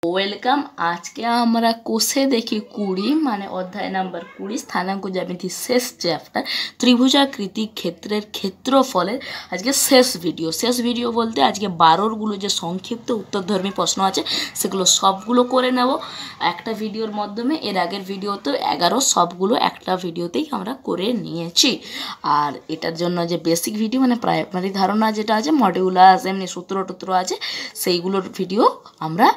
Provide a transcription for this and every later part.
Welcome. আজকে আমরা কোষে দেখি 20 মানে অধ্যায় নাম্বার 20 স্থানাঙ্ক জ্যামিতি শেষ চ্যাপ্টার ত্রিভুজাকৃতি ক্ষেত্রের ক্ষেত্রফলের আজকে শেষ ভিডিও বলতে আজকে 12গুলো যে সংক্ষিপ্ত উত্তরধর্মী প্রশ্ন আছে সেগুলো সবগুলো করে নেব একটা ভিডিওর মাধ্যমে। এর আগের ভিডিওতে 11 সবগুলো একটা ভিডিওতেই আমরা করে নিয়েছি। আর এটার জন্য যে বেসিক ভিডিও মানে প্রাইমারি ধারণা যেটা আছে মডিউলাস এমনি সূত্র টুত্র আছে সেইগুলোর ভিডিও আমরা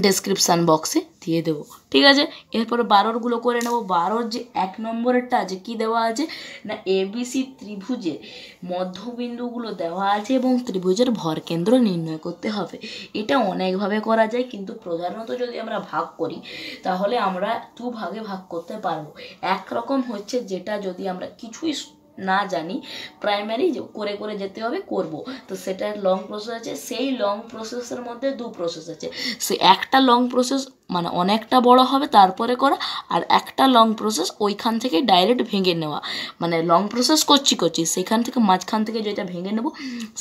ডেসক্রিপশান বক্সে দিয়ে দেবো, ঠিক আছে। এরপরে 12গুলো করে নেব। 12 যে 1 নম্বরেরটা আছে কি দেওয়া আছে না এবিসি ত্রিভুজের মধ্যবিন্দুগুলো দেওয়া আছে এবং ত্রিভুজের ভরকেন্দ্র নির্ণয় করতে হবে। এটা অনেকভাবে করা যায়, কিন্তু প্রধানত যদি আমরা ভাগ করি তাহলে আমরা ভাগে ভাগ করতে পারবো। একরকম হচ্ছে যেটা যদি আমরা কিছুই না জানি প্রাইমারি করে করে যেতে হবে করব, তো সেটার লং প্রসেস আছে। সেই লং প্রসেসের মধ্যে 2 প্রসেস আছে। সে একটা লং প্রসেস মানে অনেকটা বড় হবে তারপরে করা, আর একটা লং প্রসেস ওইখান থেকে ডাইরেক্ট ভেঙে নেওয়া, মানে লং প্রসেস করছি সেইখান থেকে মাঝখান থেকে যেটা ভেঙে নেব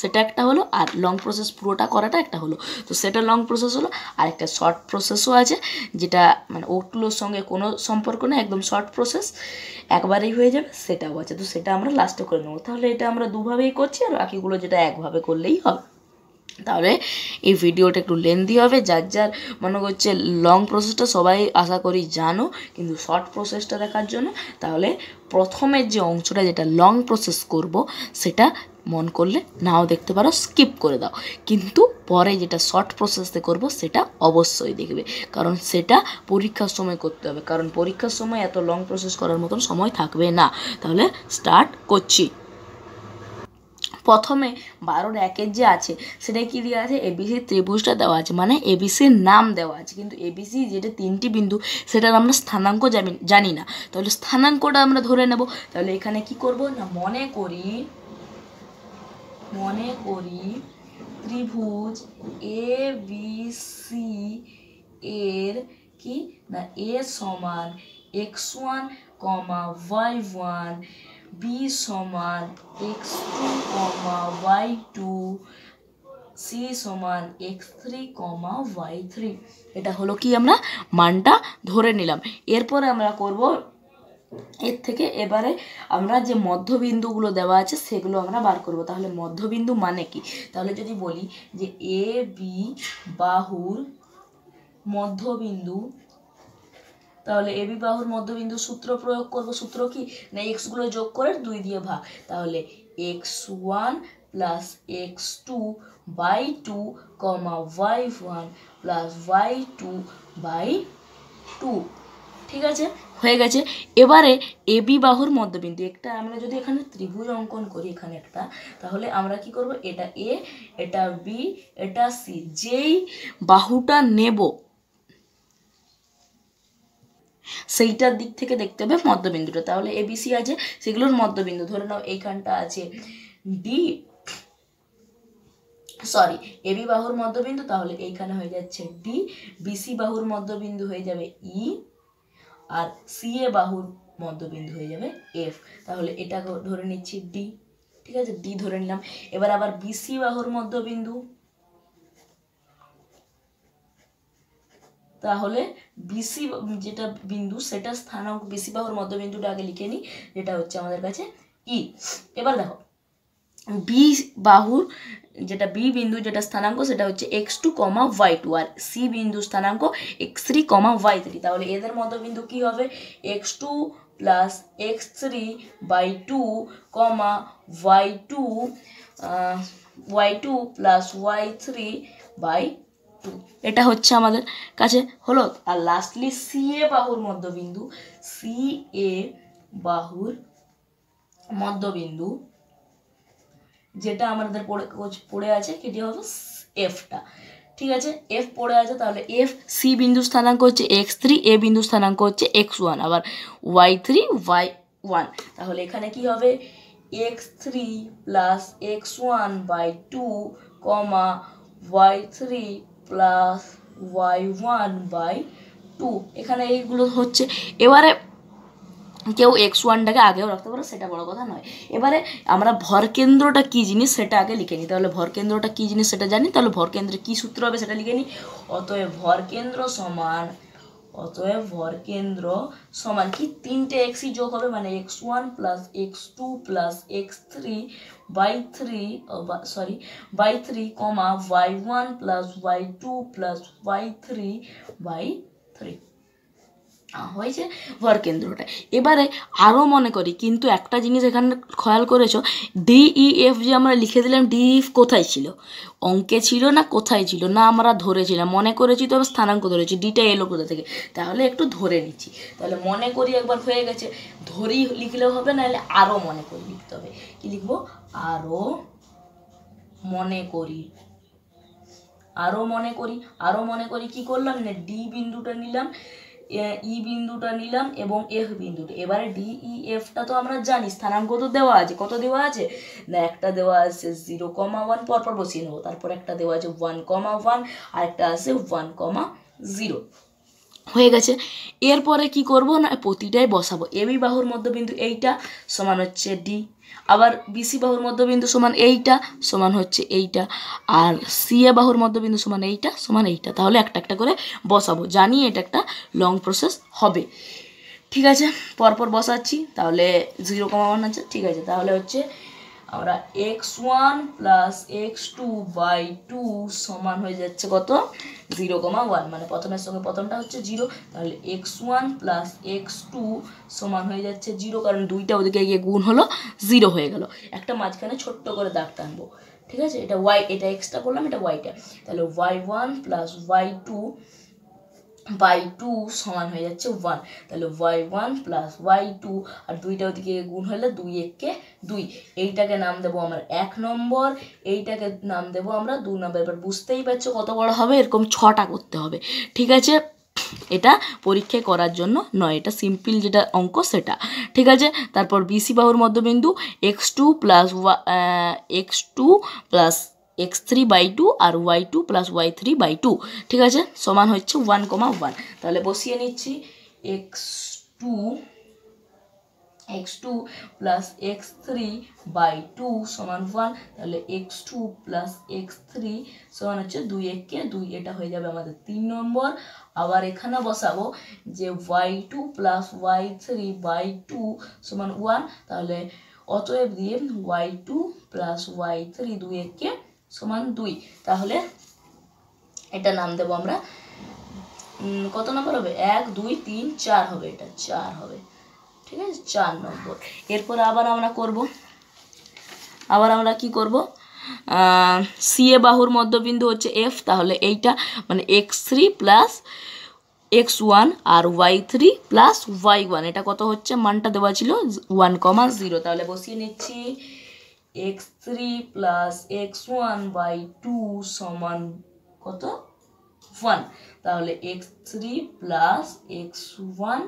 সেটা একটা হলো, আর লং প্রসেস পুরোটা করাটা একটা হলো। তো সেটা লং প্রসেস হলো। আর একটা শর্ট প্রসেসও আছে যেটা মানে ওগুলোর সঙ্গে কোনো সম্পর্ক নেই, একদম শর্ট প্রসেস একবারেই হয়ে যাবে, সেটাও আছে। তো সেটা আমরা লাস্টে করে নেবো। তাহলে এটা আমরা দুভাবেই করছি, আর বাকিগুলো যেটা একভাবে করলেই হবে। তাহলে এই ভিডিওটা একটু লেন্দি হবে, যার মনে করছে লং প্রসেসটা সবাই আশা করি জানো, কিন্তু শর্ট প্রসেসটা দেখার জন্য তাহলে প্রথমের যে অংশটা যেটা লং প্রসেস করব সেটা মন করলে নাও দেখতে পারো, স্কিপ করে দাও, কিন্তু পরে যেটা শর্ট প্রসেসে করব সেটা অবশ্যই দেখবে, কারণ সেটা পরীক্ষার সময় করতে হবে, কারণ পরীক্ষার সময় এত লং প্রসেস করার মতন সময় থাকবে না। তাহলে স্টার্ট করছি। প্রথমে 12-1 যে আছে সেটা কি দেওয়া আছে এবিসি ত্রিভুজটা দেওয়া আছে, মানে এবিসির নাম দেওয়া আছে, কিন্তু এবিসি যেটা 3টি বিন্দু সেটার আমরা স্থানাঙ্ক জানি না। তাহলে স্থানাঙ্কটা আমরা ধরে নেব। তাহলে এখানে কি করব না মনে করি ত্রিভুজ এ বি সি এর কি না এ সমান x1, y1, b সমান x2, y2, c সমান x3, y3। এটা হলো কি আমরা মানটা ধরে নিলাম। এরপরে আমরা করব এর থেকে এবারে আমরা যে মধ্যবিন্দুগুলো দেওয়া আছে সেগুলো আমরা বার করব। তাহলে মধ্যবিন্দু মানে কি, তাহলে যদি বলি যে এ বি বাহুর মধ্যবিন্দু, তাহলে এবি বাহুর মধ্যবিন্দু সূত্র প্রয়োগ করব। সূত্র কি না এক্সগুলো যোগ করে 2 দিয়ে ভাগ, তাহলে x1 plus x2 by 2 y1 plus y2 by 2, ঠিক আছে, হয়ে গেছে। এবারে এবি বাহুর মধ্যবিন্দু একটা আমরা যদি এখানে ত্রিভুজ অঙ্কন করি এখানে একটা, তাহলে আমরা কি করব এটা এ, এটা বি, এটা সি, যেই বাহুটা নেব সেইটার দিক থেকে দেখতে হবে মধ্যবিন্দুটা। তাহলে এবিসি আছে সেগুলোর মধ্যবিন্দু ধরে নাও এইখানটা আছে ডি, সরি এবি বাহুর মধ্যবিন্দু, তাহলে এইখানে হয়ে যাচ্ছে ডি, বিসি বাহুর মধ্যবিন্দু হয়ে যাবে ই, আর সি এ বাহুর মধ্যবিন্দু হয়ে যাবে এফ। তাহলে এটা ধরে নিচ্ছি ডি, ঠিক আছে, ডি ধরে নিলাম। এবার আবার বিসি বাহুর মধ্যবিন্দু, তাহলে বিসি যেটা বিন্দু সেটা স্থানাঙ্ক বিসি বাহুর মধ্যবিন্দুটা আগে লিখে নিই, যেটা হচ্ছে আমাদের কাছে ই। এবার দেখো বি বাহুর যেটা বি বিন্দু যেটা স্থানাঙ্ক সেটা হচ্ছে x2, y2, আর সি বিন্দু স্থানাঙ্ক x3, y3। তাহলে এদের মধ্যবিন্দু কি হবে x2 plus x3 by 2, y2 plus y3 by 2। এটা হচ্ছে আমাদের কাছে হলো। আর লাস্টলি সি এ বাহুর মধ্যবিন্দু, সি এ বাহুর মধ্যবিন্দু যেটা আমাদের পড়ে আছে কেটে হবে এফটা, ঠিক আছে, এফ পড়ে আছে। তাহলে এফ সি বিন্দু স্থানাঙ্ক হচ্ছে x3, এ বিন্দু স্থানাঙ্ক হচ্ছে x1, আবার y3 y1। তাহলে এখানে কি হবে x3 plus x1 by 2, y3 plus y1 by 2, এখানে এইগুলো হচ্ছে। এবারে কেউ x1টাকে আগেও রাখতে পারো, সেটা বড় কথা নয়। এবারে আমরা ভরকেন্দ্রটা কী জিনিস সেটা আগে লিখে নিই। তাহলে ভরকেন্দ্রটা কী জিনিস সেটা জানি, তাহলে ভরকেন্দ্রের কী সূত্র হবে সেটা লিখে নিই। অতএব ভরকেন্দ্র সমান কি, তিনটে এক্সই যোগ হবে, মানে x1 plus x2 plus x3 by 3 comma y1 plus y2 plus y3 by 3 হয়েছে ভরকেন্দ্রটা। এবারে আরও মনে করি, কিন্তু একটা জিনিস এখানে খেয়াল করেছো, DEF যে আমরা লিখে দিলাম, DEF কোথায় ছিল, অঙ্কে ছিল না কোথায় ছিল না, আমরা ধরেছিলাম, মনে করেছি, তবে স্থানাঙ্ক ধরেছি, ডিটা এলো কোথা থেকে, তাহলে একটু ধরে নিচ্ছি। তাহলে মনে করি একবার হয়ে গেছে, ধরেই লিখলেও হবে, নাহলে আরও মনে করি লিখতে হবে। কি লিখবো, আরও মনে করি। আরও মনে করি কি করলাম না, ডি বিন্দুটা নিলাম, ই বিন্দুটা নিলাম এবং এফ বিন্দুটা। এবারে DEFটা তো আমরা জানি, স্থানাঙ্ক তো দেওয়া আছে, কত দেওয়া আছে না, একটা দেওয়া আছে 0,1, পরপর বসিয়ে নেবো। তারপর একটা দেওয়া আছে 1,1 আর একটা আছে 1,0, হয়ে গেছে। এরপরে কি করব না, প্রতিটাই বসাবো। এবি বাহুর মধ্যবিন্দু এইটা সমান হচ্ছে ডি, আবার বিসি বাহুর মধ্যবিন্দু সমান এইটা সমান হচ্ছে এইটা, আর সিএ বাহুর মধ্যবিন্দু সমান এইটা। তাহলে একটা একটা করে বসাবো, জানি এটা একটা লং প্রসেস হবে। ঠিক আছে, পরপর বসাচ্ছি। তাহলে 0,1 আছে, ঠিক আছে। তাহলে হচ্ছে আমরা x1 প্লাস x2 বাই 2 সমান হয়ে যাচ্ছে কত, 0,1, মানে প্রথমের সঙ্গে প্রথমটা হচ্ছে 0, তাহলে x1 প্লাস x2 সমান হয়ে যাচ্ছে 0, কারণ দুইটা ওদিকে গিয়ে গুণ হলো 0 হয়ে গেল। একটা মাঝখানে ছোট্ট করে দাগ টানবো, ঠিক আছে। এটা y, এটা এক্সটা করলাম, এটা ওয়াইটা। তাহলে y1 প্লাস y2 বাই 2 সমান হয়ে যাচ্ছে 1, তাহলে y1 প্লাস y2, আর দুইটা ওদিকে গুণ হলে 2 1 2, এইটাকে নাম দেবো আমরা 1 নম্বর, এইটাকে নাম দেবো আমরা 2 নম্বর। এবার বুঝতেই পারছো কত বড় হবে, এরকম 6টা করতে হবে, ঠিক আছে। এটা পরীক্ষায় করার জন্য নয়, এটা সিম্পল যেটা অঙ্ক সেটা, ঠিক আছে। তারপর বিসি বাহুর মধ্যবিন্দু x2 প্লাস x3 বাই 2 আর y2 প্লাস y3 বাই 2, ঠিক আছে, সমান হচ্ছে 1,1। তাহলে বসিয়ে নিচ্ছি, x2 প্লাস x3 বাই 2 সমান 1, তাহলে x2 প্লাস x3 সমান হচ্ছে 2 1 2, এটা হয়ে যাবে আমাদের 3 নম্বর। আবার এখানে বসাবো যে y2 প্লাস y3 বাই 2 সমান 1, তাহলে অতএব দিয়ে y2 প্লাস y3 2 1 সমান 2, তাহলে এটা নাম দেবো আমরা, কত নম্বর হবে, 1 2 3 4 হবে, এটা 4 হবে, ঠিক আছে, 4 নম্বর। এরপর আবার আমরা কি করব, সিএ বাহুর মধ্যবিন্দু হচ্ছে এফ, তাহলে এইটা মানে x3 প্লাস x1 আর y3 প্লাস y1, এটা কত হচ্ছে, মানটা দেওয়া ছিল 1,0, তাহলে বসিয়ে নিচ্ছি, x3 প্লাস x1 বাই 2 সমান কত, 1, তাহলে x3 প্লাস x1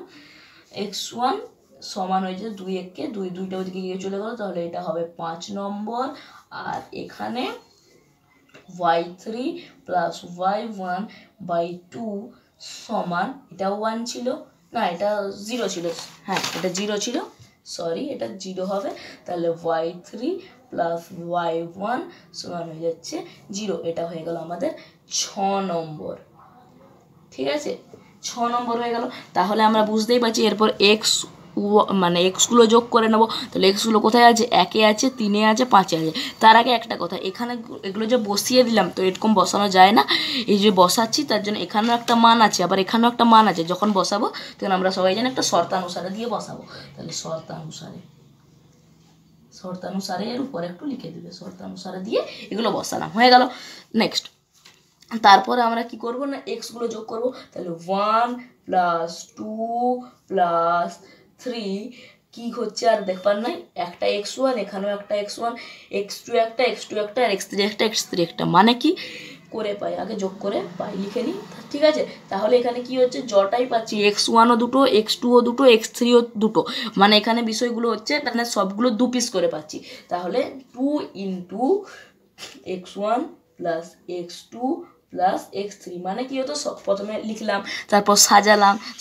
সমান হয়েছে 2 1 2, দুইটা ওদিকে গিয়ে চলে গেল, তাহলে এটা হবে 5 নম্বর। আর এখানে y3 প্লাস y1 বাই 2 সমান, এটা 1 ছিল না, এটা 0 ছিল, হ্যাঁ এটা 0 ছিল, সরি এটা 0 হবে, তাহলে y3 প্লাস y1 সমান হয়ে যাচ্ছে 0, এটা হয়ে গেল আমাদের 6 নম্বর, ঠিক আছে, 6 নম্বর হয়ে গেল। তাহলে আমরা বুঝতেই পারছি, এরপর মানে এক্সগুলো যোগ করে নেবো। তাহলে এক্সগুলো কোথায় আছে, 1-এ আছে, 3-এ আছে, 5-এ আছে। তার আগে একটা কথা, এখানে এগুলো যে বসিয়ে দিলাম, তো এরকম বসানো যায় না, এই যে বসাচ্ছি তার জন্য এখানেও একটা মান আছে, আবার এখানেও একটা মান আছে, যখন বসাবো তখন আমরা সবাই জানি একটা শর্তানুসারে দিয়ে বসাবো। তাহলে শর্তানুসারে এর উপরে একটু লিখে দিবে, শর্তানুসারে দিয়ে এগুলো বসালাম, হয়ে গেল। নেক্সট, তারপরে আমরা কি করব না, এক্সগুলো যোগ করব। তাহলে 1 প্লাস 2 প্লাস 3 কি হচ্ছে আর দেখবার নাই, একটা x1, এখানেও একটা x1, x2 একটা, x2 একটা, আর x3 একটা, x3 একটা, মানে কি করে পাই, আগে যোগ করে পাই লিখে নিই, ঠিক আছে। তাহলে এখানে কি হচ্ছে, জটাই পাচ্ছি, x1ও দুটো, x2ও দুটো, x3ও দুটো, মানে এখানে বিষয়গুলো হচ্ছে মানে সবগুলো 2 পিস করে পাচ্ছি। তাহলে 2 into x1 plus x2 plus x3 মানে কি হতো, সব প্রথমে লিখলাম, তারপর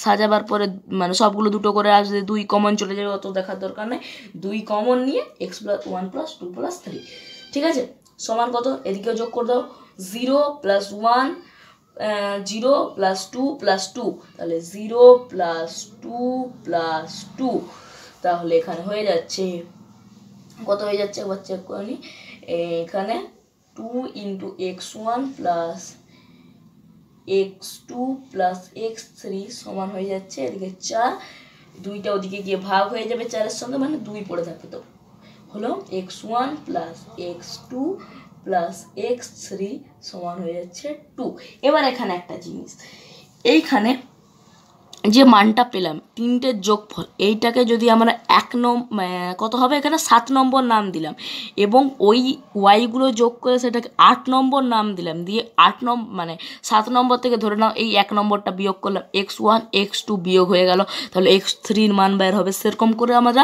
সাজাবার পরে মানে সবগুলো দুটো করে আসলে 2 কমন চলে যাবে, অত দেখার দরকার নেই। 2 কমন নিয়ে x+1 + 2 + 3, ঠিক আছে, সমান কত, এদিকেও যোগ করে দাও, 0 + 1 0 + 2 + 2, তাহলে 0 + 2 + 2, তাহলে এখানে হয়ে যাচ্ছে কত হয়ে যাচ্ছে একবার চেক করে নিই, এখানে 2 × x1 + x2 + x3 সমান হয়ে যাচ্ছে এদিকে 4, 2টা ওদিকে গিয়ে ভাগ হয়ে যাবে 4-এর সঙ্গে, মানে 2 পড়ে থাকবে, তো হলো x1 + x2 + x3 সমান হয়ে যাচ্ছে 2। এবার এখানে একটা জিনিস, এইখানে যে মানটা পেলাম 3টের যোগফল, এইটাকে যদি আমরা কত হবে, এখানে 7 নম্বর নাম দিলাম, এবং ওই ওয়াইগুলো যোগ করে সেটাকে 8 নম্বর নাম দিলাম, দিয়ে 8 নম্বর মানে 7 নম্বর থেকে ধরে নাও এই 1 নম্বরটা বিয়োগ করলাম, x1 x2 বিয়োগ হয়ে গেল, তাহলে x3-র মান বের হবে। সেরকম করে আমরা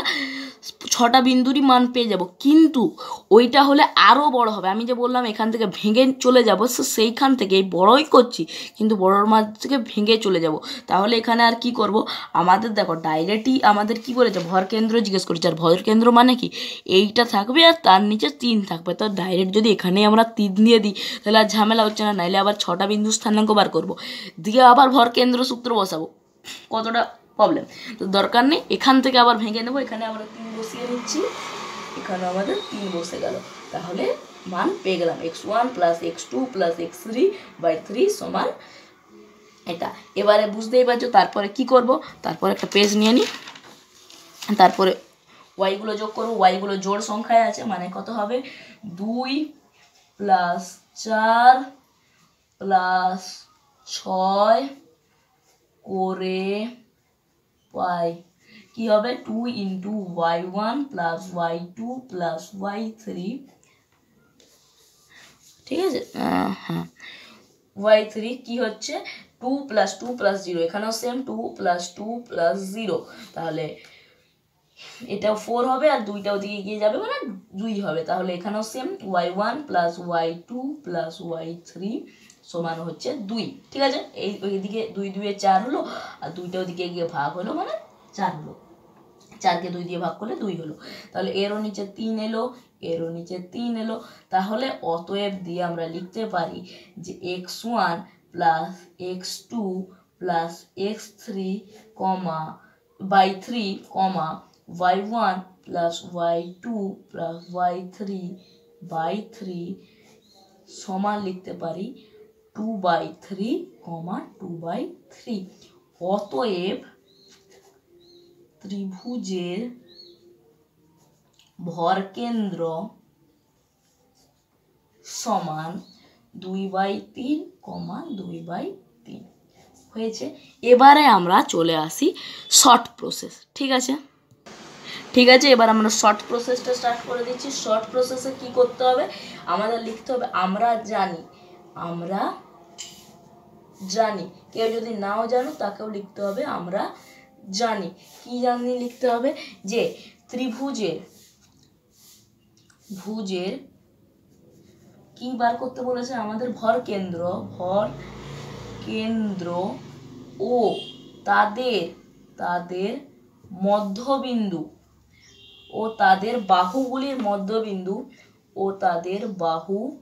6টা বিন্দুরই মান পেয়ে যাব, কিন্তু ওইটা হলে আরও বড় হবে। আমি যে বললাম এখান থেকে ভেঙে চলে যাব, সেইখান থেকে বড়ই করছি, কিন্তু বড়োর মাঝ থেকে ভেঙে চলে যাব। তাহলে এখানে আর কি করব, আমাদের দেখো ডাইরেক্টই আমাদের কি বলেছে, ভর কেন্দ্র জিজ্ঞেস করেছে, আর ভর কেন্দ্র মানে কি, এইটা থাকবে আর তার নিচে 3 থাকবে, তো ডাইরেক্ট যদি এখানে আমরা 3 দিয়ে দিই তাহলে আর ঝামেলা হচ্ছে না, নাইলে আবার 6টা বিন্দু স্থানাঙ্ক বার করব, দিয়ে আবার ভর কেন্দ্র সূত্র বসাবো, কতটা প্রবলেম, তো দরকার নেই, এখান থেকে আবার ভেঙে নেবো, এখানে আমরা 3 বসিয়ে নিচ্ছি, এখানে আমাদের 3 বসে গেল, তাহলে মান পেয়ে গেলাম x1 + x2 + x3/3 সমান এটা। এবারে বুঝতেই পারছো তারপরে কি করব, তারপরে একটা পেজ নিয়ে নিই, তারপরে ওয়াইগুলো যোগ করবো, ওয়াইগুলো জোড় সংখ্যায় আছে, মানে কত হবে, 2 + 4 + 6 করে y কি হবে, 2 × y1 + y2 + y3, ঠিক আছে, হ্যাঁ y3 কি হচ্ছে 2 + 2 + 0, এখানেও সেম 2 + 2 + 0, তাহলে এটাও 4 হবে, আর 2টা ওদিকে গিয়ে যাবে মানে 2 হবে, তাহলে এখানেও সেম y1 + y2 + y3 সমান হচ্ছে 2, ঠিক আছে, এই ওইদিকে 2 2 4 হলো, আর 2টা ওদিকে গিয়ে ভাগ হলো মানে 4 হলো, 4কে 2 দিয়ে ভাগ করলে 2 হলো, তাহলে এরও নিচে 3 এলো, এরও নিচে 3 এলো, তাহলে অতএব দিয়ে আমরা লিখতে পারি যে x1 + x2 + x3/3, y1 + y2 + y3/3 সমান লিখতে পারি 2/3, 2/3। অতএব ত্রিভুজের ভরকেন্দ্র সমান 2/3, 2/3 হয়েছে। এবারে আমরা চলে আসি শর্ট প্রসেস, ঠিক আছে, এবার আমরা শর্ট প্রসেসটা স্টার্ট করে দিচ্ছি। শর্ট প্রসেসে কি করতে হবে, আমাদের লিখতে হবে আমরা জানি, কেউ যদি নাও জানো তাকেও লিখতে হবে আমরা জানি, কি জানি লিখতে হবে, যে ত্রিভুজের কি বার করতে বলেছে আমাদের, ভর কেন্দ্র ও তাদের মধ্যবিন্দু ও তাদের বাহুগুলির মধ্যবিন্দু ও তাদের বাহুগুলির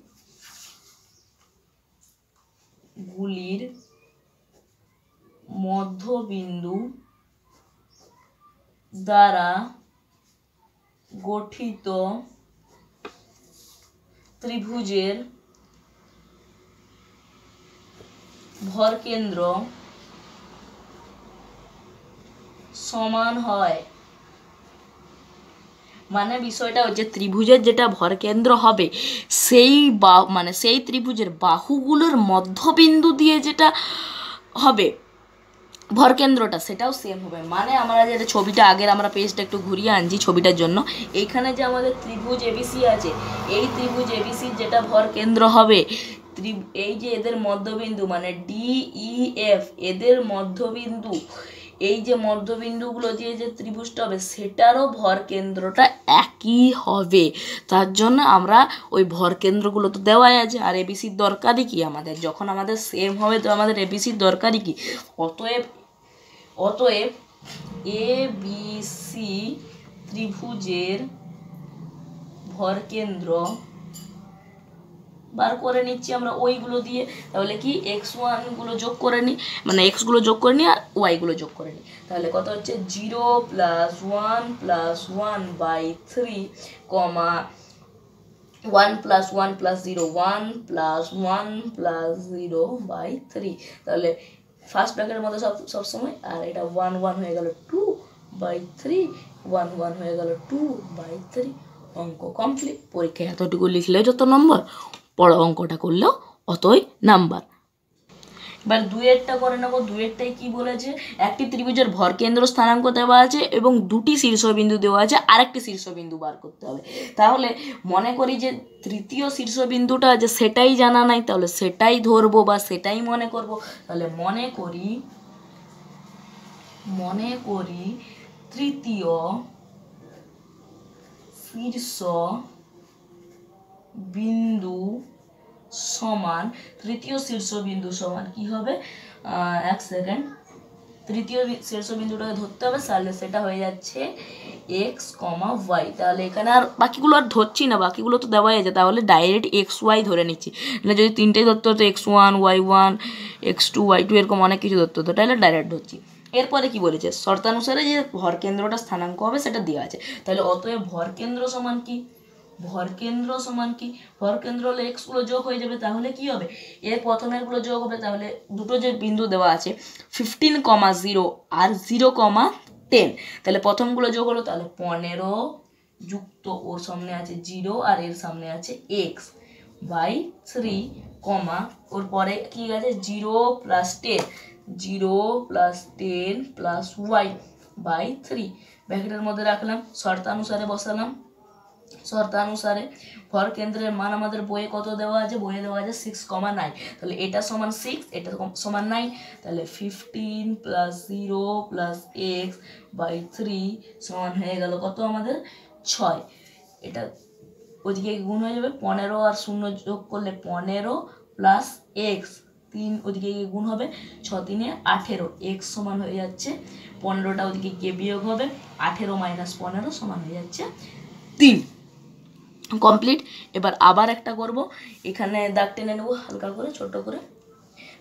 মধ্যবিন্দু দ্বারা গঠিত ত্রিভুজের ভরকেন্দ্র সমান হয়। মানে বিষয়টা হচ্ছে ত্রিভুজের যেটা ভরকেন্দ্র হবে সেই সেই ত্রিভুজের বাহুগুলোর মধ্যবিন্দু দিয়ে যেটা হবে ভরকেন্দ্রটা সেটাও সেম হবে। মানে আমরা যেটা ছবিটা আগের আমরা পেজটা একটু ঘুরিয়ে আনছি ছবিটার জন্য, এইখানে যে আমাদের ত্রিভুজ এবিসি আছে, এই ত্রিভুজ এবিসির যেটা ভরকেন্দ্র হবে, এই যে এদের মধ্যবিন্দু মানে DEF, এদের মধ্যবিন্দু এই যে মধ্যবিন্দুগুলো দিয়ে যে ত্রিভুজটা হবে সেটারও ভর কেন্দ্রটা একই হবে। তার জন্য আমরা ওই ভর কেন্দ্রগুলো তো দেওয়াই আছে, আর এবিসির দরকারই কি আমাদের, যখন আমাদের সেম হবে তো আমাদের এবিসির দরকারই কি। অতএব এবিসি ত্রিভুজের ভর কেন্দ্র বার করে নিচ্ছি আমরা ওইগুলো দিয়ে। তাহলে কি x1 গুলো যোগ করে নিই, মানে x গুলো যোগ করে নিই আর y গুলো যোগ করে নিই। তাহলে কত হচ্ছে 0 + 1 + 1/3, 1 + 1 + 0, 1 + 1 + 0/3। তাহলে ফার্স্ট ব্র্যাকেটের মধ্যে সবসময়, আর এটা 1 1 হয়ে গেল 2/3, 1 1 হয়ে গেল 2/3। অঙ্ক কমপ্লিট। পরীক্ষায় এতটুকু লিখলেও যত নম্বর, বড় অঙ্কটা করলেও অতই নাম্বার। এবার দুইয়েরটা করে নেবো। দুইয়েরটাই কি বলেছে, একটি ত্রিভুজের ভর কেন্দ্র স্থানাঙ্ক দেওয়া আছে এবং দুটি শীর্ষবিন্দু দেওয়া আছে, আরেকটি শীর্ষবিন্দু বার করতে হবে। তাহলে মনে করি যে তৃতীয় শীর্ষবিন্দুটা যে সেটাই জানা নাই, তাহলে সেটাই ধরবো বা সেটাই মনে করব। তাহলে মনে করি তৃতীয় শীর্ষ বিন্দু সমান, তৃতীয় শীর্ষবিন্দু সমান কি হবে, এক সেকেন্ড, তৃতীয় শীর্ষবিন্দুটাকে ধরতে হবে, তাহলে সেটা হয়ে যাচ্ছে x, y। তাহলে এখানে আর বাকিগুলো আর ধরছি না, বাকিগুলো তো দেওয়াই আছে, তাহলে ডাইরেক্ট xy ধরে নিচ্ছি। মানে যদি তিনটেই ধরতে হতো x1 y1 x2 y2 এরকম অনেক কিছু ধরতে হতো, তাহলে ডাইরেক্ট ধরছি। এরপরে কি বলেছে, শর্তানুসারে যে ভর কেন্দ্রটা স্থানাঙ্ক হবে সেটা দেওয়া আছে। তাহলে অতএব ভর কেন্দ্র সমান কি, ভর কেন্দ্র হলে x গুলো যোগ হয়ে যাবে। তাহলে কি হবে, এর প্রথমের গুলো যোগ হবে। তাহলে দুটো যে বিন্দু দেওয়া আছে 15,0 আর 0,10, তাহলে প্রথমগুলো যোগ হলো, তাহলে 15 যুক্ত ওর সামনে আছে 0 আর এর সামনে আছে x/3, ওর পরে কি আছে 0 + 10, 0 + 10 + y/3 ব্র্যাকেটের মধ্যে রাখলাম, শর্তানুসারে বসালাম। শর্তানুসারে ভর কেন্দ্রের মান আমাদের বইয়ে কত দেওয়া আছে, বইয়ে দেওয়া আছে 6,9। তাহলে এটা সমান 6, এটা সমান 9। তাহলে 15 + 0 + x/3 সমান হয়ে গেল কত আমাদের 6। এটা ওইদিকে গুণ হয়ে যাবে, 15 আর 0 যোগ করলে 15 + x, 3 ওদিকে গুণ হবে, 6 3 18, x সমান হয়ে যাচ্ছে 15টা ওদিকে গিয়ে বিয়োগ হবে, 18 - 15 সমান হয়ে যাচ্ছে 3। কমপ্লিট। এবার আবার একটা করব, এখানে দাগ টেনে নেব হালকা করে ছোট করে।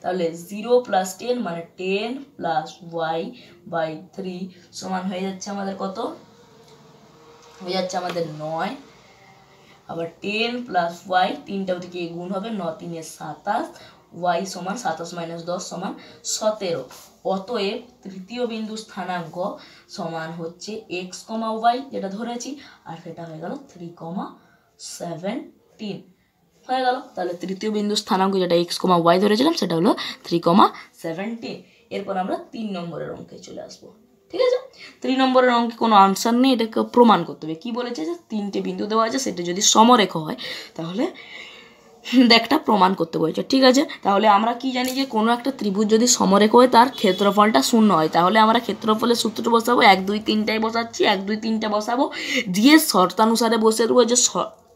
তাহলে 0 + 10 মানে 10 + y/3 সমান হয়ে যাচ্ছে আমাদের কত, হয়ে যাচ্ছে আমাদের 9। আবার 10 + y, 3টা ওদিকে গুণ হবে, 9 3 27, y সমান 27 - 10 সমান 17। অতএব তৃতীয় বিন্দু স্থানাঙ্ক সমান হচ্ছে x, y যেটা ধরেছি, আর সেটা হয়ে গেল 3,17 হয়ে গেল। তাহলে তৃতীয় বিন্দু স্থানাঙ্ক যেটা x, y ধরেছিলাম সেটা হলো 3,17। এরপর আমরা 3 নম্বরের অঙ্কে চলে আসবো। ঠিক আছে, 3 নম্বরের অঙ্কে কোনো আনসার নেই, এটাকে প্রমাণ করতে হবে। কি বলেছে যে 3টে বিন্দু দেওয়া আছে, সেটা যদি সমরেখ হয় তাহলে একটা প্রমাণ করতে বলেছে। ঠিক আছে, তাহলে আমরা কি জানি যে কোনো একটা ত্রিভুজ যদি সমরেখ হয় তার ক্ষেত্রফলটা 0 হয়। তাহলে আমরা ক্ষেত্রফলের সূত্র বসাবো, 1 2 3টাই বসাচ্ছি, 1 2 3টা বসাবো, দিয়ে শর্তানুসারে বসে দেবো যে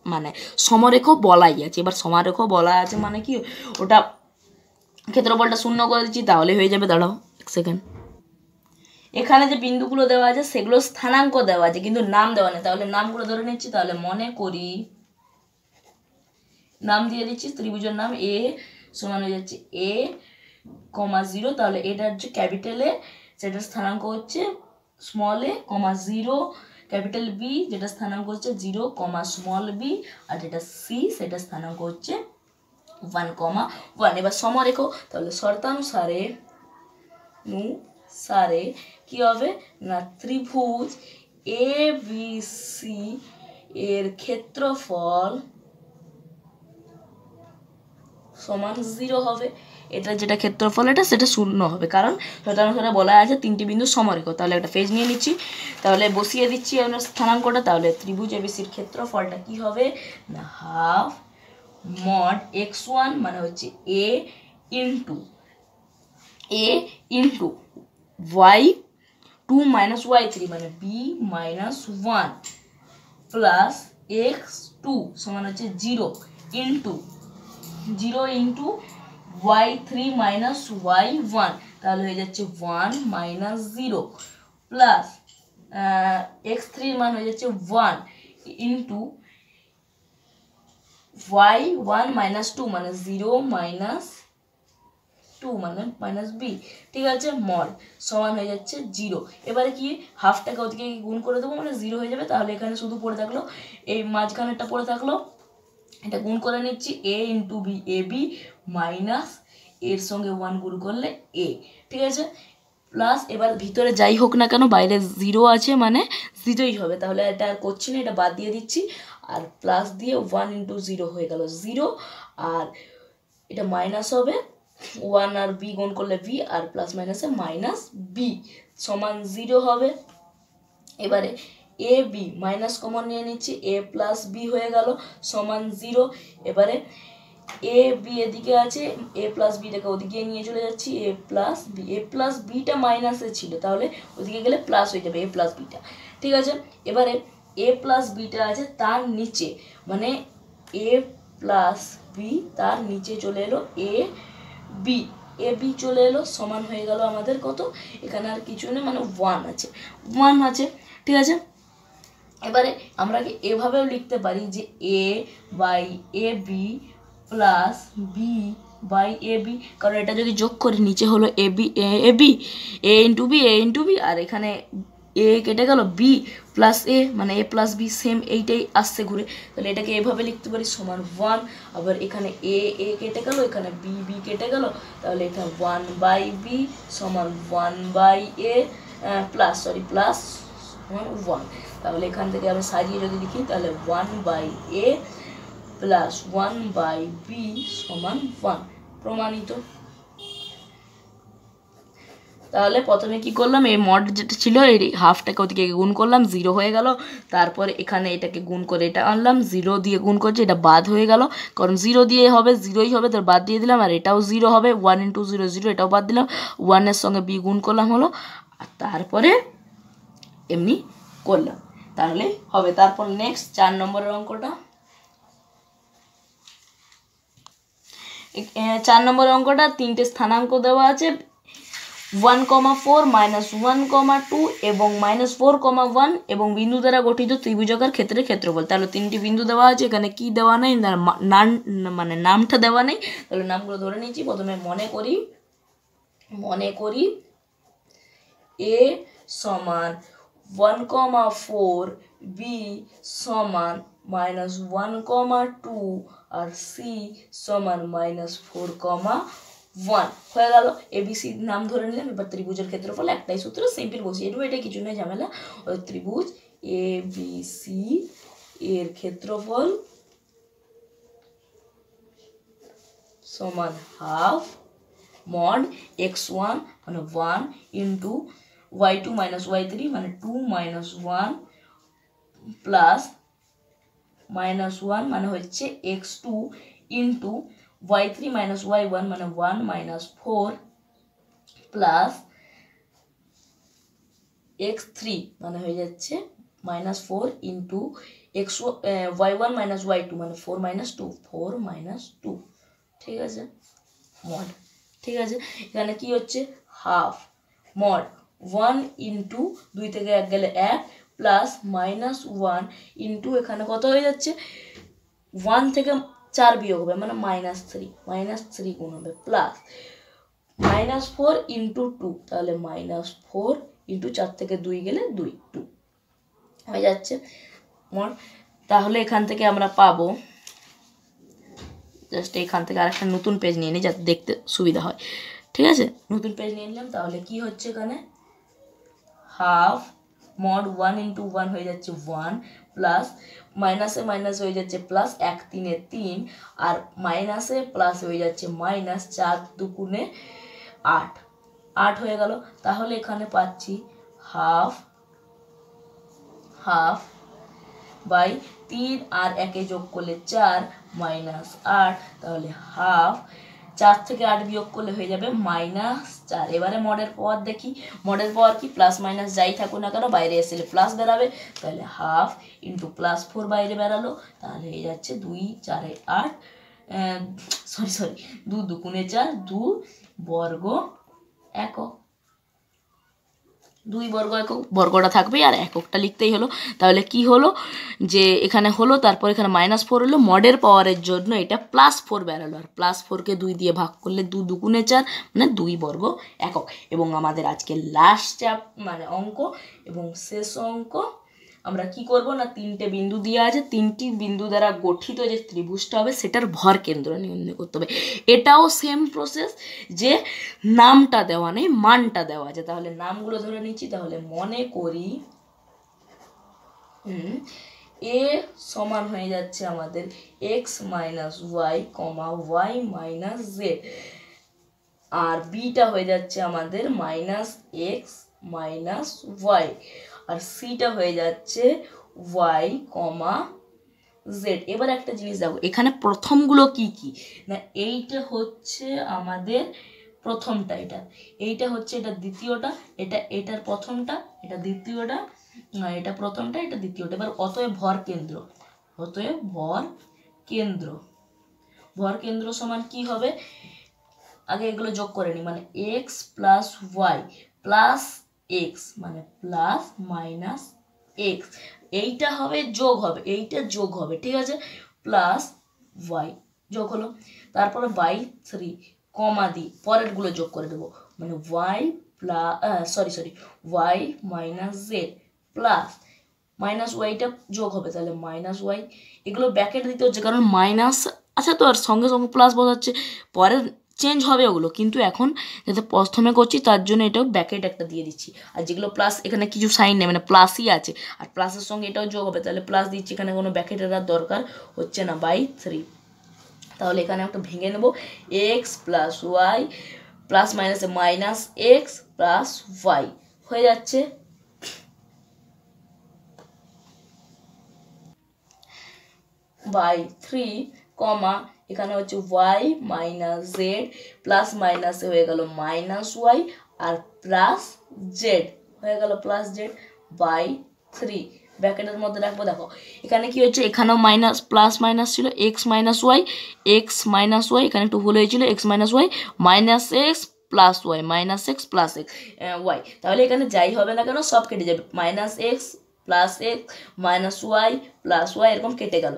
মানে সমরেখ বলাই আছে। এবার সমরেখ বলা আছে মানে কি, ওটা ক্ষেত্রফলটা 0 করে দিচ্ছি, তাহলে হয়ে যাবে, দাঁড়াও এক সেকেন্ড, এখানে যে বিন্দুগুলো দেওয়া আছে সেগুলো স্থানাঙ্ক দেওয়া আছে কিন্তু নাম দেওয়া নেই। তাহলে নামগুলো ধরে নিচ্ছি। তাহলে মনে করি নাম দিয়ে দিচ্ছি, ত্রিভুজের নাম এ সমান হয়ে যাচ্ছে a, 0। তাহলে এটার যে ক্যাপিটাল এ সেটার স্থানাঙ্ক হচ্ছে স্মল a, 0 ক্যাপিটাল বি যেটা স্থানাঙ্ক হচ্ছে 0, স্মল বি, আর যেটা সি সেটা স্থানাঙ্ক হচ্ছে 1, 1। এবার সমরেখ, তাহলে শর্তানুসারে কি হবে না, ত্রিভুজ এ বি সি এর ক্ষেত্রফল সমান 0 হবে। এটা যেটা ক্ষেত্রফল এটা সেটা 0 হবে, কারণ শর্তানুসারে বলা আছে 3টি বিন্দু সমরেখ। তাহলে একটা পেজ নিয়ে নিচ্ছি, তাহলে বসিয়ে দিচ্ছি আমরা স্থানাঙ্কটা। তাহলে ত্রিভুজ এবিসির ক্ষেত্রফলটা কি হবে না, হাফ মড x1 মানে হচ্ছে a into y 2 minus Y three মানে B minus one plus X two সমান হচ্ছে 0 into 0 into Y three minus Y one, তাহলে হয়ে যাচ্ছে 1 মাইনাস 0 প্লাস এক্স থ্রির মান হয়ে যাচ্ছে 1 into Y one minus two মানে 0 মাইনাস 2 মানে মাইনাস বি, ঠিক আছে, মড সমান হয়ে যাচ্ছে 0। এবারে কি হাফটাকে ওদিকে গুণ করে দেবো মানে 0 হয়ে যাবে, তাহলে এখানে শুধু পড়ে থাকলো এই মাঝখানেরটা পড়ে থাকলো, এটা গুণ করে নিচ্ছি এ into B, A B minus এর সঙ্গে 1 গুণ করলে এ, ঠিক আছে, প্লাস এবার ভিতরে যাই হোক না কেন বাইরে 0 আছে মানে 0ই হবে, তাহলে এটা আর করছি না, এটা বাদ দিয়ে দিচ্ছি, আর প্লাস দিয়ে 1 ইন্টু 0 হয়ে গেল 0, আর এটা মাইনাস হবে 1 আর বি গুণ করলে বি, আর প্লাস মাইনাসে মাইনাস বি সমান 0 হবে। এবারে এ বি মাইনাস কমন নিয়ে নিচ্ছি, এ প্লাস বি হয়ে গেল সমান 0। এবারে এ বি এদিকে আছে, এ প্লাস বিটাকে ওদিকে নিয়ে চলে যাচ্ছি, এ প্লাস বিটা মাইনাসে ছিল, তাহলে ওদিকে গেলে প্লাস হয়ে যাবে এ প্লাস বিটা, ঠিক আছে। এবারে এ প্লাস বিটা আছে তার নিচে মানে এ প্লাস বি, তার নিচে চলে এলো এ বি, এ বি চলে এলো সমান হয়ে গেল আমাদের কত, এখানে আর কিছু নেই মানে 1 আছে, ঠিক আছে। এবারে আমরা কি এভাবেও লিখতে পারি যে A by A B plus B by A B, কারণ এটা যদি যোগ করি নিচে হলো A B A into B আর এখানে এ কেটে গেল বি প্লাস এ মানে এ প্লাস বি সেম এইটাই আসছে ঘুরে, তাহলে এটাকে এভাবে লিখতে পারি সমান 1। আবার এখানে এ কেটে গেল, এখানে বি কেটে গেল, তাহলে এখানে 1 বাই বি সমান 1 বাই এ প্লাস 1, তাহলে এখান থেকে আমি সাজিয়ে যদি লিখি তাহলে 1 by A plus 1 by B সমান 1, প্রমাণিত। তাহলে প্রথমে কি করলাম, এই মড যেটা ছিল এই হাফটাকে ওদিকে গুণ করলাম 0 হয়ে গেল, তারপরে এখানে এটাকে গুণ করে এটা আনলাম 0 দিয়ে গুণ করছি, এটা বাদ হয়ে গেল কারণ 0 দিয়ে হবে 0ই হবে, তো বাদ দিয়ে দিলাম, আর এটাও 0 হবে 1 ইন্টু 0 0, এটাও বাদ দিলাম, 1 এর সঙ্গে বি গুণ করলাম হলো, আর তারপরে এমনি করলাম তাহলে হবে। তারপর নেক্সট 4 নম্বরের অঙ্কটা, 4 নম্বরের অঙ্কটা 3টে স্থানাঙ্ক দেওয়া আছে 1,4 -1,2 এবং -4,1 এবং বিন্দু দ্বারা গঠিত ত্রিভুজাকার ক্ষেত্রের ক্ষেত্রফল। তাহলে 3টি বিন্দু দেওয়া আছে, এখানে কি দেওয়া নেই মানে নামটা দেওয়া নেই, তাহলে নামগুলো ধরে নিচ্ছি। প্রথমে মনে করি এ সমান 1,4, বি সমান -1,2 আর সি সমান -4,1 হয়ে গেল। এবিসি নাম ধরে নিলাম। এবার ত্রিভুজের ক্ষেত্রফল একটাই সূত্র, সিম্পল বসিয়ে দেবো, এটা কিছু নয় ঝামেলা। ওই ত্রিভুজ এ বি সি এর ক্ষেত্রফল সমান হাফ মড x1 মানে 1 ইন্টু y2 মাইনাস y3 মানে 2 মাইনাস 1 প্লাস -1 মানে হচ্ছে x2 into y3 minus y1 মানে 1 মাইনাস 4 প্লাস x3 মানে হয়ে যাচ্ছে -4 ইন্টু y1 মাইনাস y2 মানে 4 মাইনাস 2, ঠিক আছে মড, ঠিক আছে। এখানে কি হচ্ছে হাফ মড 1 ইন্টু 2 থেকে 1 গেলে 1 প্লাস -1 ইন্টু এখানে কত হয়ে যাচ্ছে 1 থেকে 4 বিয়োগ হবে মানে -3 গুণ হবে প্লাস -4 ইন্টু 2, তাহলে -4 ইন্টু 4 থেকে 2 গেলে 2 হয়ে যাচ্ছে মড। তাহলে এখান থেকে আমরা পাবো, জাস্ট এখান থেকে আরেকটা নতুন পেজ নিয়ে নিই যাতে দেখতে সুবিধা হয়, ঠিক আছে। নতুন পেজ নিয়ে নিলাম। তাহলে কি হচ্ছে এখানে হাফ মড 1 ইন্টু 1 হয়ে যাচ্ছে 1 প্লাস মাইনাসে মাইনাস হয়ে যাচ্ছে প্লাস 1 3 3 আর মাইনাসে প্লাস হয়ে যাচ্ছে মাইনাস 4 2 8 হয়ে গেল। তাহলে এখানে পাচ্ছি হাফ বাই 3 আর 1 যোগ করলে 4 -8, তাহলে হাফ 4 থেকে 8 বিয়োগ করলে হয়ে যাবে -4। এবারে মডের পাওয়ার দেখি, মডের পাওয়ার কি প্লাস মাইনাস যাই থাকুক না কেন বাইরে এসে প্লাস বেরাবে, তাহলে 1/2 × +4 বাইরে বেরালো, তাহলে হয়ে যাচ্ছে 2 4 8 সরি 2 2 4 2 বর্গ একক, 2 বর্গ একক, বর্গটা থাকবেই আর এককটা লিখতেই হলো। তাহলে কি হলো যে এখানে হলো, তারপর এখানে -4 হলো, মডের পাওয়ারের জন্য এটা +4 বেরালো, আর +4কে 2 দিয়ে ভাগ করলে 2 2 4 মানে 2 বর্গ একক। এবং আমাদের আজকে লাস্ট মানে অঙ্ক এবং শেষ অঙ্ক আমরা কি করব না, 3টে বিন্দু দেওয়া আছে, 3টি বিন্দু দ্বারা গঠিত যে ত্রিভুজটা হবে সেটার ভর কেন্দ্র নির্ণয় করতে হবে। এটাও সেম প্রসেস, যে নামটা দেওয়া নেই মানটা দেওয়া আছে। তাহলে নামগুলো ধরে নিচ্ছি, তাহলে মনে করি এ সমান হয়ে যাচ্ছে আমাদের x - y, y - z, আর বিটা হয়ে যাচ্ছে আমাদের -x - y, আর সিটা হয়ে যাচ্ছে y, z। এবার একটা জিনিস দেখো, এখানে প্রথমগুলো কি কি না, এইটা হচ্ছে আমাদের প্রথমটা, এইটা হচ্ছে এটা দ্বিতীয়টা, এটার প্রথমটা, এটা দ্বিতীয়টা, এটা প্রথমটা, এটা দ্বিতীয়টা। এবার অতএব ভর কেন্দ্র, ভর কেন্দ্র সমান কি হবে, আগে এগুলো যোগ করে নি, মানে x + y + x মানে প্লাস মাইনাস x, এইটা হবে যোগ হবে, এইটা যোগ হবে, ঠিক আছে, প্লাস y যোগ হলো, তারপরে /3 কমা দিই পরেরগুলো যোগ করে দেবো, মানে y - z প্লাস -yটা যোগ হবে, তাহলে -y, এগুলো ব্যাকেট দিতে হচ্ছে কারণ মাইনাস, আচ্ছা তো আর সঙ্গে সঙ্গে প্লাস বোঝাচ্ছে, পরে চেঞ্জ হবে ওগুলো, কিন্তু এখন যাতে প্রথমে করছি তার জন্য এটাও ব্যাকেট একটা দিয়ে দিচ্ছি। আর যেগুলো প্লাস, এখানে কিছু সাইন নেই, মানে প্লাসই আছে, আর প্লাসের সঙ্গে এটাও যোগ হবে, তাহলে প্লাস দিচ্ছি, এখানে কোনো ব্যাকেটের আর দরকার হচ্ছে না, /3। তাহলে এখানে একটা ভেঙে নেব, x + y প্লাস মাইনাসে -x + y হয়ে যাচ্ছে /3, এখানে হচ্ছে y - z প্লাস মাইনাসে হয়ে গেল -y আর প্লাস z হয়ে গেল +z /3, ব্র্যাকেটের মধ্যে রাখবো। দেখো এখানে কি হচ্ছে, এখানেও মাইনাস প্লাস মাইনাস ছিল, x - y, এখানে একটু ভুল হয়েছিল, x - y -x + y -x + x y, তাহলে এখানে যাই হবে না কেন সব কেটে যাবে, -x + x -y + y এরকম কেটে গেল,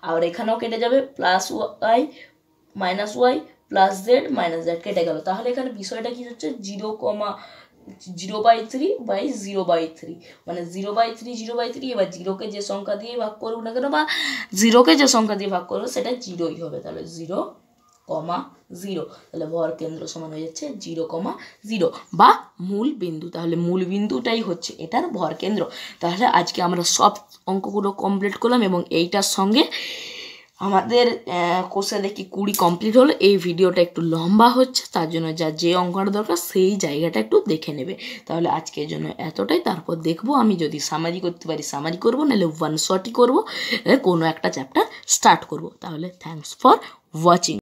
আর এখানেও কেটে যাবে, +y -y + z - z কেটে গেল। তাহলে এখানে বিষয়টা কি হচ্ছে, 0,3/0/3, মানে 0/3 এবার 0কে যে সংখ্যা দিয়ে ভাগ করবো না কেন, বা 0কে যে সংখ্যা দিয়ে ভাগ করবো সেটা 0ই হবে, তাহলে 0, 0, তাহলে ভর কেন্দ্র সমান হয়ে যাচ্ছে 0,0 বা মূল বিন্দু। তাহলে মূল বিন্দুটাই হচ্ছে এটার ভর কেন্দ্র। তাহলে আজকে আমরা সব অঙ্কগুলো কমপ্লিট করলাম, এবং এইটার সঙ্গে আমাদের কোর্সে দেখি 20 কমপ্লিট হলো। এই ভিডিওটা একটু লম্বা হচ্ছে, তার জন্য যে অঙ্কটা দরকার সেই জায়গাটা একটু দেখে নেবে। তাহলে আজকের জন্য এতটাই, তারপর দেখবো আমি যদি সামারি করতে পারি সামারি করবো, নাহলে ওয়ান শটই করবো, কোনো একটা চ্যাপ্টার স্টার্ট করবো। তাহলে থ্যাঙ্কস ফর ওয়াচিং।